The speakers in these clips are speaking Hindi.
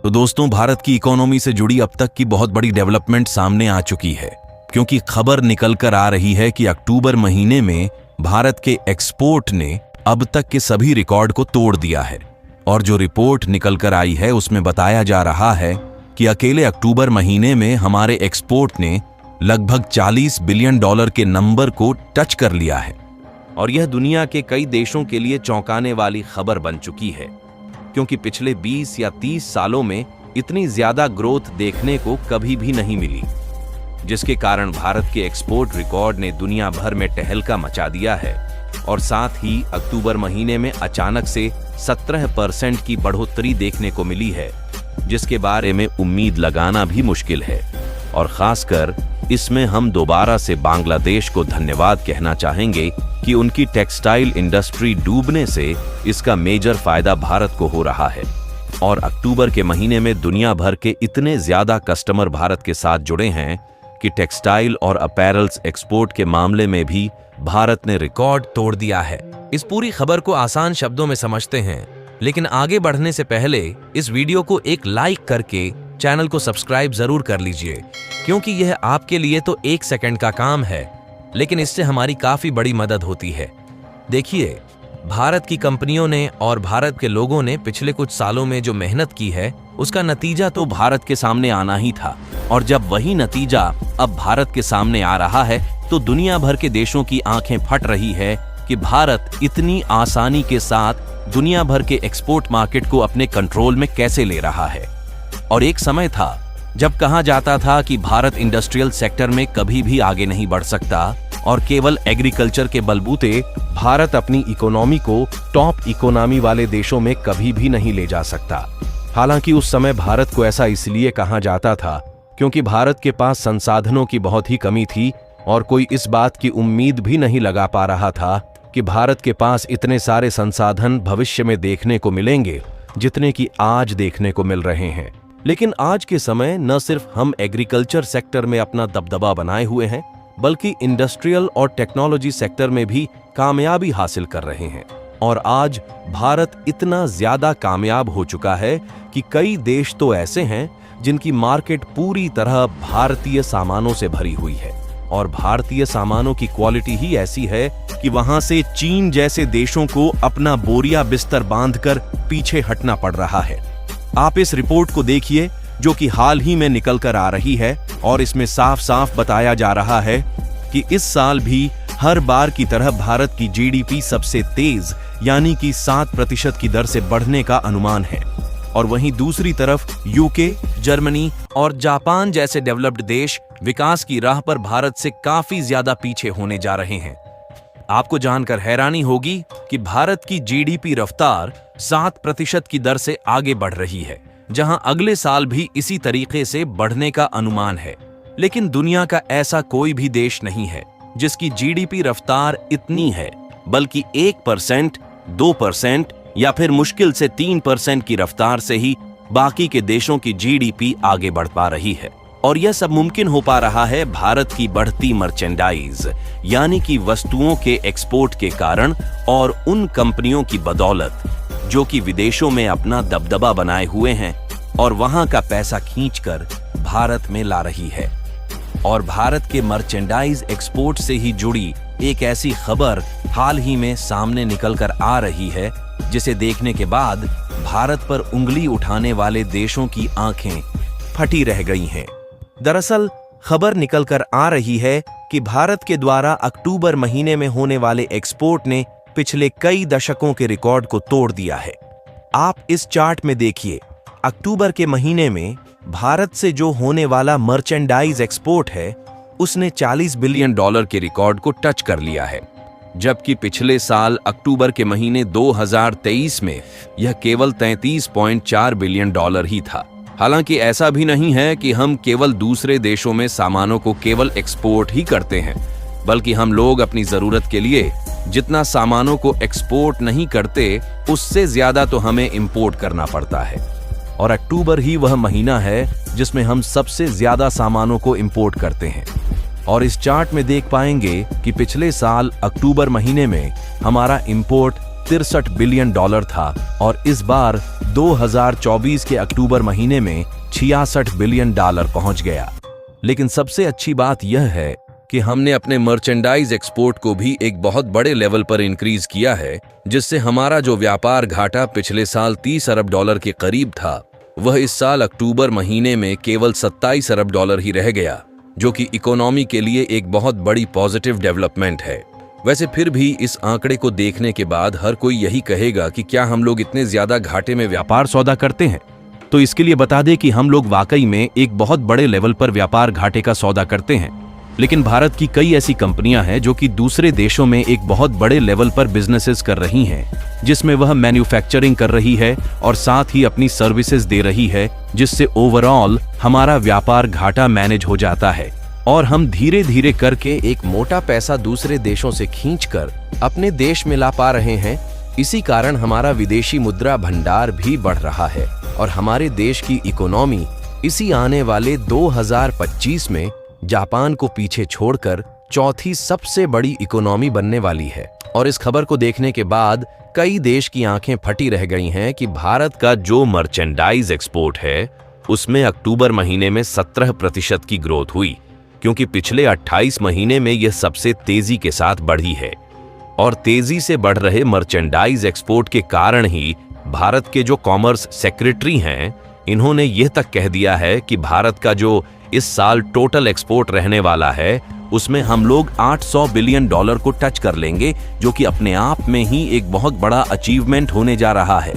तो दोस्तों, भारत की इकोनॉमी से जुड़ी अब तक की बहुत बड़ी डेवलपमेंट सामने आ चुकी है, क्योंकि खबर निकल कर आ रही है कि अक्टूबर महीने में भारत के एक्सपोर्ट ने अब तक के सभी रिकॉर्ड को तोड़ दिया है। और जो रिपोर्ट निकल कर आई है उसमें बताया जा रहा है कि अकेले अक्टूबर महीने में हमारे एक्सपोर्ट ने लगभग $40 बिलियन के नंबर को टच कर लिया है। और यह दुनिया के कई देशों के लिए चौंकाने वाली खबर बन चुकी है, क्योंकि पिछले 20 या 30 सालों में इतनी ज्यादा ग्रोथ देखने को कभी भी नहीं मिली, जिसके कारण भारत के एक्सपोर्ट रिकॉर्ड ने दुनिया भर में टहलका मचा दिया है। और साथ ही अक्टूबर महीने में अचानक से 17% की बढ़ोतरी देखने को मिली है, जिसके बारे में उम्मीद लगाना भी मुश्किल है। और खासकर इसमें हम दोबारा से बांग्लादेश को धन्यवाद कहना चाहेंगे कि उनकी टेक्सटाइल इंडस्ट्री डूबने से इसका मेजर फायदा भारत को हो रहा है। और अक्टूबर के महीने में दुनिया भर के इतने ज्यादा कस्टमर भारत के साथ जुड़े हैं कि टेक्सटाइल और अपैरल्स एक्सपोर्ट के मामले में भी भारत ने रिकॉर्ड तोड़ दिया है। इस पूरी खबर को आसान शब्दों में समझते हैं, लेकिन आगे बढ़ने से पहले इस वीडियो को एक लाइक करके चैनल को सब्सक्राइब जरूर कर लीजिए, क्योंकि यह आपके लिए तो 1 सेकंड का काम है, लेकिन इससे हमारी काफी बड़ी मदद होती है। देखिए, भारत की कंपनियों ने और भारत के लोगों ने पिछले कुछ सालों में जो मेहनत की है, उसका नतीजा तो भारत के सामने आना ही था। और जब वही नतीजा अब भारत के सामने आ रहा है, तो दुनिया भर के देशों की आंखें फट रही है कि भारत इतनी आसानी के साथ दुनिया भर के एक्सपोर्ट मार्केट को अपने कंट्रोल में कैसे ले रहा है। और एक समय था जब कहा जाता था कि भारत इंडस्ट्रियल सेक्टर में कभी भी आगे नहीं बढ़ सकता और केवल एग्रीकल्चर के बलबूते भारत अपनी इकोनॉमी को टॉप इकोनॉमी वाले देशों में कभी भी नहीं ले जा सकता। हालांकि उस समय भारत को ऐसा इसलिए कहा जाता था क्योंकि भारत के पास संसाधनों की बहुत ही कमी थी और कोई इस बात की उम्मीद भी नहीं लगा पा रहा था कि भारत के पास इतने सारे संसाधन भविष्य में देखने को मिलेंगे जितने कि आज देखने को मिल रहे हैं। लेकिन आज के समय न सिर्फ हम एग्रीकल्चर सेक्टर में अपना दबदबा बनाए हुए हैं, बल्कि इंडस्ट्रियल और टेक्नोलॉजी सेक्टर में भी कामयाबी हासिल कर रहे हैं। और आज भारत इतना ज्यादा कामयाब हो चुका है कि कई देश तो ऐसे हैं जिनकी मार्केट पूरी तरह भारतीय सामानों से भरी हुई है। और भारतीय सामानों की क्वालिटी ही ऐसी है कि वहां से चीन जैसे देशों को अपना बोरिया बिस्तर बांधकर पीछे हटना पड़ रहा है। आप इस रिपोर्ट को देखिए, जो कि हाल ही में निकल कर आ रही है, और इसमें साफ साफ बताया जा रहा है कि इस साल भी हर बार की तरह भारत की जीडीपी सबसे तेज यानी कि 7% की दर से बढ़ने का अनुमान है। और वहीं दूसरी तरफ यूके, जर्मनी और जापान जैसे डेवलप्ड देश विकास की राह पर भारत से काफी ज्यादा पीछे होने जा रहे हैं। आपको जानकर हैरानी होगी कि भारत की जीडीपी रफ्तार 7% की दर से आगे बढ़ रही है, जहां अगले साल भी इसी तरीके से बढ़ने का अनुमान है। लेकिन दुनिया का ऐसा कोई भी देश नहीं है जिसकी जीडीपी रफ्तार इतनी है, बल्कि 1%, 2% या फिर मुश्किल से 3% की रफ्तार से ही बाकी के देशों की जीडीपी आगे बढ़ पा रही है। और यह सब मुमकिन हो पा रहा है भारत की बढ़ती मर्चेंडाइज यानी कि वस्तुओं के एक्सपोर्ट के कारण, और उन कंपनियों की बदौलत जो कि विदेशों में अपना दबदबा बनाए हुए हैं और वहां का पैसा खींचकर भारत में ला रही है। और भारत के मर्चेंडाइज एक्सपोर्ट से ही जुड़ी एक ऐसी खबर हाल ही में सामने निकल कर आ रही है, जिसे देखने के बाद भारत पर उंगली उठाने वाले देशों की आंखें फटी रह गई हैं। दरअसल खबर निकल कर आ रही है कि भारत के द्वारा अक्टूबर महीने में होने वाले एक्सपोर्ट ने पिछले कई दशकों के रिकॉर्ड को तोड़ दिया है। आप इस चार्ट में देखिए, अक्टूबर के महीने में भारत से जो होने वाला मर्चेंडाइज एक्सपोर्ट है, उसने $40 बिलियन के रिकॉर्ड को टच कर लिया है, जबकि पिछले साल अक्टूबर के महीने 2023 में यह केवल $33.4 बिलियन ही था। हालांकि ऐसा भी नहीं है कि हम केवल दूसरे देशों में सामानों को केवल एक्सपोर्ट ही करते हैं, बल्कि हम लोग अपनी जरूरत के लिए जितना सामानों को एक्सपोर्ट नहीं करते, उससे ज्यादा तो हमें इंपोर्ट करना पड़ता है। और अक्टूबर ही वह महीना है जिसमें हम सबसे ज्यादा सामानों को इंपोर्ट करते हैं। और इस चार्ट में देख पाएंगे कि पिछले साल अक्टूबर महीने में हमारा इंपोर्ट 63 बिलियन डॉलर था और इस बार 2024 के अक्टूबर महीने में 66 बिलियन डॉलर पहुंच गया। लेकिन सबसे अच्छी बात यह है कि हमने अपने मर्चेंडाइज एक्सपोर्ट को भी एक बहुत बड़े लेवल पर इंक्रीज किया है, जिससे हमारा जो व्यापार घाटा पिछले साल 30 अरब डॉलर के करीब था, वह इस साल अक्टूबर महीने में केवल 27 अरब डॉलर ही रह गया, जो कि इकोनॉमी के लिए एक बहुत बड़ी पॉजिटिव डेवलपमेंट है। वैसे फिर भी इस आंकड़े को देखने के बाद हर कोई यही कहेगा कि क्या हम लोग इतने ज्यादा घाटे में व्यापार सौदा करते हैं? तो इसके लिए बता दें कि हम लोग वाकई में एक बहुत बड़े लेवल पर व्यापार घाटे का सौदा करते हैं। लेकिन भारत की कई ऐसी कंपनियां हैं जो कि दूसरे देशों में एक बहुत बड़े लेवल पर बिजनेसेस कर रही हैं, जिसमें वह मैन्युफैक्चरिंग कर रही है और साथ ही अपनी सर्विसेज दे रही है, जिससे ओवरऑल हमारा व्यापार घाटा मैनेज हो जाता है और हम धीरे धीरे करके एक मोटा पैसा दूसरे देशों से खींचकर अपने देश में ला पा रहे हैं। इसी कारण हमारा विदेशी मुद्रा भंडार भी बढ़ रहा है और हमारे देश की इकोनॉमी इसी आने वाले 2025 में जापान को पीछे छोड़कर चौथी सबसे बड़ी इकोनॉमी बनने वाली है। और इस खबर को देखने के बाद कई देश की आंखें फटी रह गई हैं कि भारत का जो मर्चेंडाइज एक्सपोर्ट है उसमें अक्टूबर महीने में 17% की ग्रोथ हुई, क्योंकि पिछले 28 महीने में यह सबसे तेजी के साथ बढ़ी है। और तेजी से बढ़ रहे मर्चेंडाइज एक्सपोर्ट के कारण ही भारत के जो कॉमर्स सेक्रेटरी हैं, इन्होंने यह तक कह दिया है कि भारत का जो इस साल टोटल एक्सपोर्ट रहने वाला है उसमें हम लोग 800 बिलियन डॉलर को टच कर लेंगे, जो कि अपने आप में ही एक बहुत बड़ा अचीवमेंट होने जा रहा है।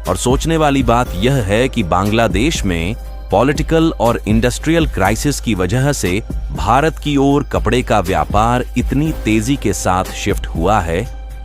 और सोचने वाली बात यह है कि बांग्लादेश में पॉलिटिकल और इंडस्ट्रियल क्राइसिस की वजह से भारत की ओर कपड़े का व्यापार इतनी तेजी के साथ शिफ्ट हुआ है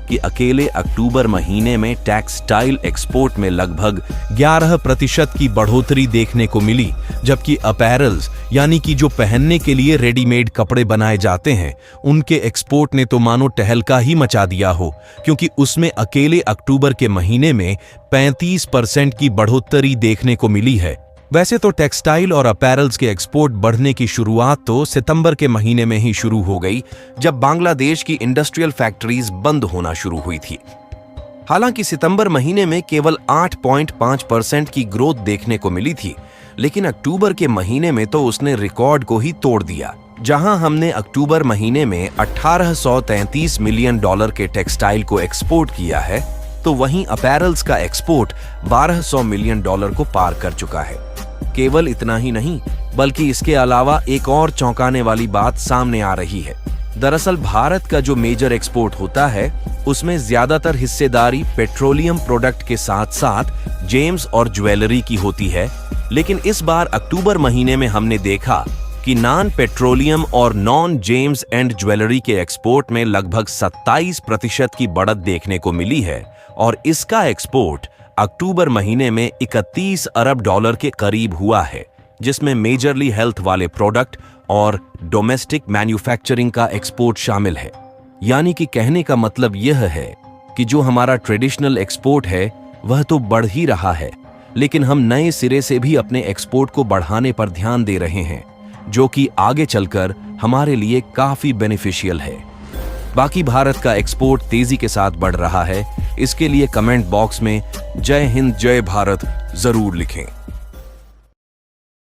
कि अकेले अक्टूबर महीने में टेक्सटाइल एक्सपोर्ट में लगभग 11% की बढ़ोतरी देखने को मिली, जबकि अपैरल्स यानी कि जो पहनने के लिए रेडीमेड कपड़े बनाए जाते हैं उनके एक्सपोर्ट ने तो मानो टहलका ही मचा दिया हो, क्योंकि उसमें अकेले अक्टूबर के महीने में 35% की बढ़ोतरी देखने को मिली है। वैसे तो टेक्सटाइल और अपैरल्स के एक्सपोर्ट बढ़ने की शुरुआत तो सितंबर के महीने में ही शुरू हो गई, जब बांग्लादेश की इंडस्ट्रियल फैक्ट्रीज बंद होना शुरू हुई थी। हालांकि सितंबर महीने में केवल 8.5% की ग्रोथ देखने को मिली थी, लेकिन अक्टूबर के महीने में तो उसने रिकॉर्ड को ही तोड़ दिया। जहां हमने अक्टूबर महीने में 1833 मिलियन डॉलर के टेक्सटाइल को एक्सपोर्ट किया है, तो वहीं अपैरल्स का एक्सपोर्ट 1200 मिलियन डॉलर को पार कर चुका है। केवल इतना ही नहीं, बल्कि इसके अलावा एक और चौंकाने वाली बात सामने आ रही है। दरअसल भारत का जो मेजर एक्सपोर्ट होता है उसमें ज्यादातर हिस्सेदारी पेट्रोलियम प्रोडक्ट के साथ साथ जेम्स और ज्वेलरी की होती है, लेकिन इस बार अक्टूबर महीने में हमने देखा कि नॉन पेट्रोलियम और नॉन जेम्स एंड ज्वेलरी के एक्सपोर्ट में लगभग 27% की बढ़त देखने को मिली है और इसका एक्सपोर्ट अक्टूबर महीने में 31 अरब डॉलर के करीब हुआ है, जिसमें मेजरली हेल्थ वाले प्रोडक्ट और डोमेस्टिक मैन्युफैक्चरिंग का एक्सपोर्ट शामिल है। यानी कि कहने का मतलब यह है कि जो हमारा ट्रेडिशनल एक्सपोर्ट है वह तो बढ़ ही रहा है, लेकिन हम नए सिरे से भी अपने एक्सपोर्ट को बढ़ाने पर ध्यान दे रहे हैं, जो कि आगे चलकर हमारे लिए काफी बेनिफिशियल है। बाकी भारत का एक्सपोर्ट तेजी के साथ बढ़ रहा है, इसके लिए कमेंट बॉक्स में जय हिंद जय भारत जरूर लिखें।